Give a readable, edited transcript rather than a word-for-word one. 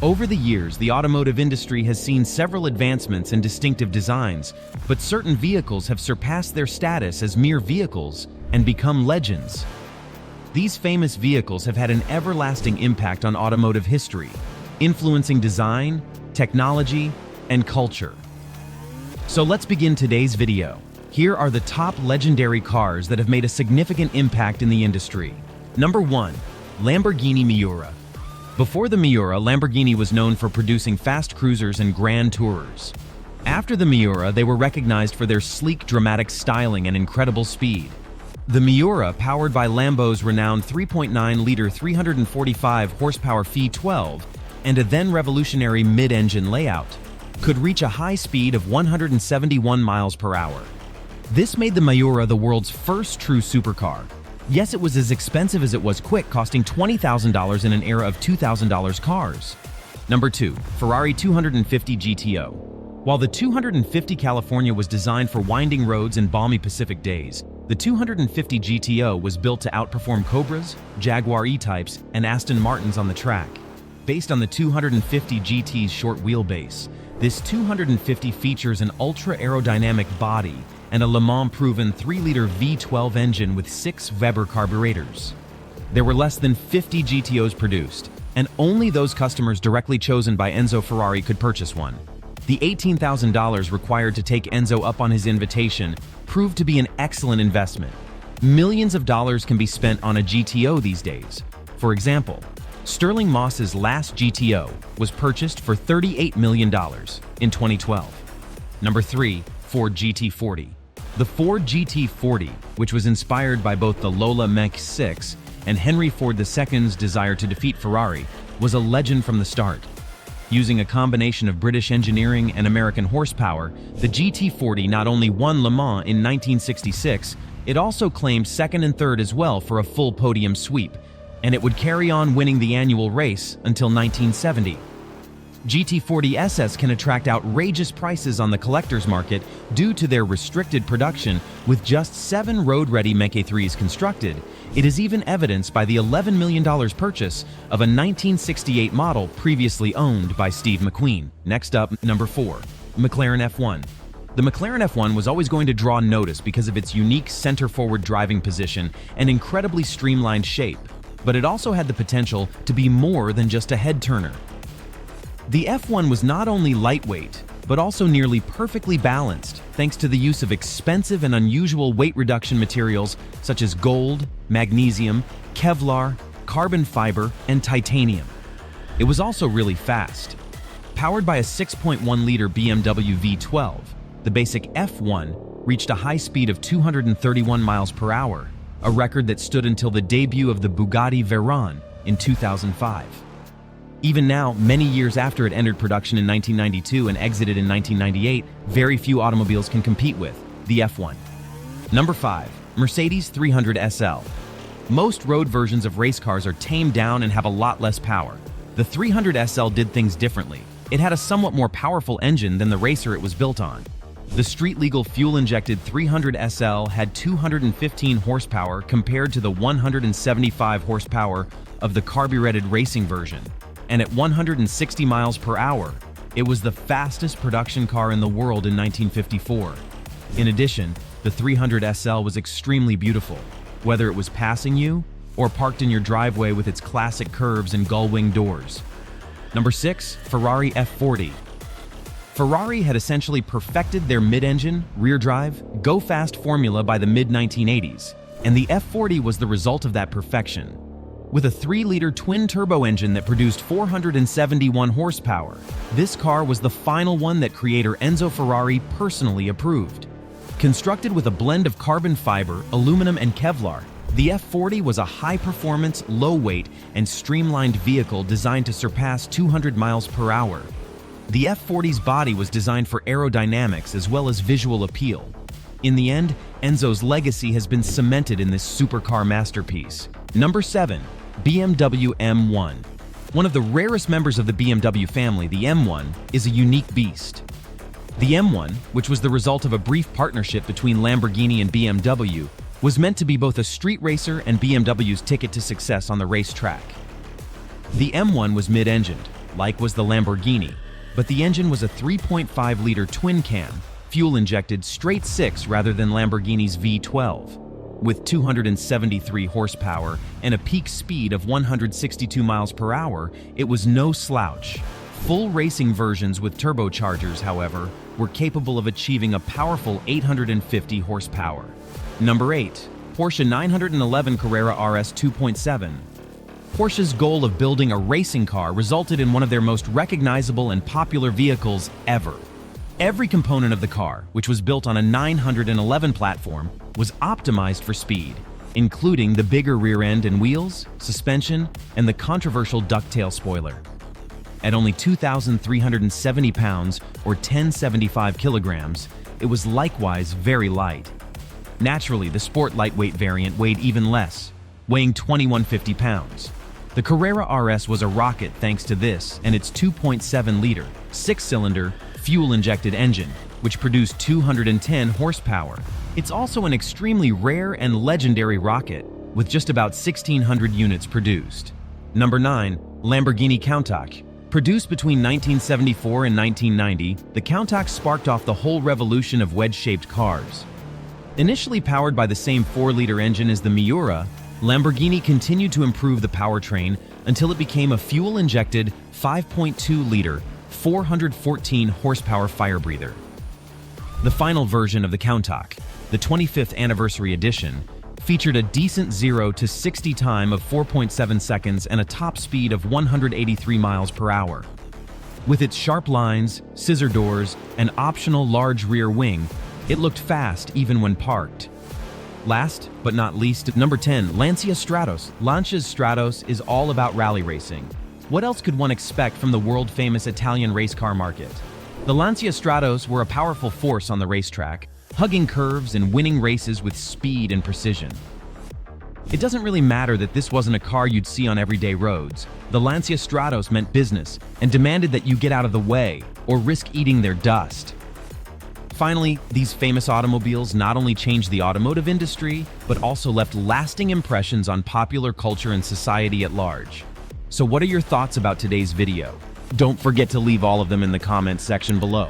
Over the years, the automotive industry has seen several advancements and distinctive designs, but certain vehicles have surpassed their status as mere vehicles and become legends. These famous vehicles have had an everlasting impact on automotive history, influencing design, technology, and culture. So let's begin today's video. Here are the top legendary cars that have made a significant impact in the industry. Number 1. Lamborghini Miura. Before the Miura, Lamborghini was known for producing fast cruisers and grand tourers. After the Miura, they were recognized for their sleek, dramatic styling and incredible speed. The Miura, powered by Lambo's renowned 3.9-liter 345-horsepower V12 and a then revolutionary mid-engine layout, could reach a high speed of 171 miles per hour. This made the Miura the world's first true supercar. Yes, it was as expensive as it was quick, costing $20,000 in an era of $2,000 cars. Number 2. Ferrari 250 GTO. While the 250 California was designed for winding roads and balmy Pacific days, the 250 GTO was built to outperform Cobras, Jaguar E-Types, and Aston Martins on the track. Based on the 250 GT's short wheelbase, this 250 features an ultra-aerodynamic body and a Le Mans-proven 3-liter V12 engine with 6 Weber carburetors. There were less than 50 GTOs produced, and only those customers directly chosen by Enzo Ferrari could purchase one. The $18,000 required to take Enzo up on his invitation proved to be an excellent investment. Millions of dollars can be spent on a GTO these days. For example, Sterling Moss's last GTO was purchased for $38 million in 2012. Number 3. Ford GT40. The Ford GT40, which was inspired by both the Lola Mech 6 and Henry Ford II's desire to defeat Ferrari, was a legend from the start. Using a combination of British engineering and American horsepower, the GT40 not only won Le Mans in 1966, it also claimed second and third as well for a full podium sweep, and it would carry on winning the annual race until 1970. GT40 SS can attract outrageous prices on the collector's market due to their restricted production. With just 7 road-ready Mech A3s constructed, it is even evidenced by the $11 million purchase of a 1968 model previously owned by Steve McQueen. Next up, number 4. McLaren F1. The McLaren F1 was always going to draw notice because of its unique center-forward driving position and incredibly streamlined shape, but it also had the potential to be more than just a head-turner. The F1 was not only lightweight, but also nearly perfectly balanced thanks to the use of expensive and unusual weight reduction materials such as gold, magnesium, Kevlar, carbon fiber, and titanium. It was also really fast. Powered by a 6.1-liter BMW V12, the basic F1 reached a high speed of 231 miles per hour, a record that stood until the debut of the Bugatti Veyron in 2005. Even now, many years after it entered production in 1992 and exited in 1998, very few automobiles can compete with the F1. Number 5. Mercedes 300 SL. Most road versions of race cars are tamed down and have a lot less power. The 300 SL did things differently. It had a somewhat more powerful engine than the racer it was built on. The street-legal fuel-injected 300 SL had 215 horsepower compared to the 175 horsepower of the carbureted racing version. And at 160 miles per hour, it was the fastest production car in the world in 1954. In addition, the 300 SL was extremely beautiful, whether it was passing you or parked in your driveway with its classic curves and gull-wing doors. Number 6. Ferrari F40. Ferrari had essentially perfected their mid-engine, rear-drive, go-fast formula by the mid-1980s, and the F40 was the result of that perfection. With a 3-liter twin-turbo engine that produced 471 horsepower, this car was the final one that creator Enzo Ferrari personally approved. Constructed with a blend of carbon fiber, aluminum, and Kevlar, the F40 was a high-performance, low-weight, and streamlined vehicle designed to surpass 200 miles per hour. The F40's body was designed for aerodynamics as well as visual appeal. In the end, Enzo's legacy has been cemented in this supercar masterpiece. Number 7. BMW M1. One of the rarest members of the BMW family, the M1, is a unique beast. The M1, which was the result of a brief partnership between Lamborghini and BMW, was meant to be both a street racer and BMW's ticket to success on the racetrack. The M1 was mid-engined, like was the Lamborghini, but the engine was a 3.5-liter twin-cam, fuel-injected straight six rather than Lamborghini's V12. With 273 horsepower and a peak speed of 162 miles per hour, it was no slouch. Full racing versions with turbochargers, however, were capable of achieving a powerful 850 horsepower. Number 8. Porsche 911 Carrera RS 2.7. Porsche's goal of building a racing car resulted in one of their most recognizable and popular vehicles ever. Every component of the car, which was built on a 911 platform, was optimized for speed, including the bigger rear end and wheels, suspension, and the controversial ducktail spoiler. At only 2,370 pounds or 1,075 kilograms, it was likewise very light. Naturally, the sport lightweight variant weighed even less, weighing 2,150 pounds. The Carrera RS was a rocket thanks to this and its 2.7-liter, six-cylinder, fuel-injected engine, which produced 210 horsepower. It's also an extremely rare and legendary rocket, with just about 1,600 units produced. Number 9. Lamborghini Countach. Produced between 1974 and 1990, the Countach sparked off the whole revolution of wedge-shaped cars. Initially powered by the same 4-liter engine as the Miura, Lamborghini continued to improve the powertrain until it became a fuel-injected 5.2-liter, 414 horsepower fire breather. The final version of the Countach, the 25th anniversary edition, featured a decent 0 to 60 time of 4.7 seconds and a top speed of 183 miles per hour. With its sharp lines, scissor doors, and optional large rear wing, it looked fast even when parked. Last but not least, number 10, Lancia Stratos. Lancia Stratos is all about rally racing. What else could one expect from the world-famous Italian race car market? The Lancia Stratos were a powerful force on the racetrack, hugging curves and winning races with speed and precision. It doesn't really matter that this wasn't a car you'd see on everyday roads. The Lancia Stratos meant business and demanded that you get out of the way or risk eating their dust. Finally, these famous automobiles not only changed the automotive industry, but also left lasting impressions on popular culture and society at large. So what are your thoughts about today's video? Don't forget to leave all of them in the comments section below.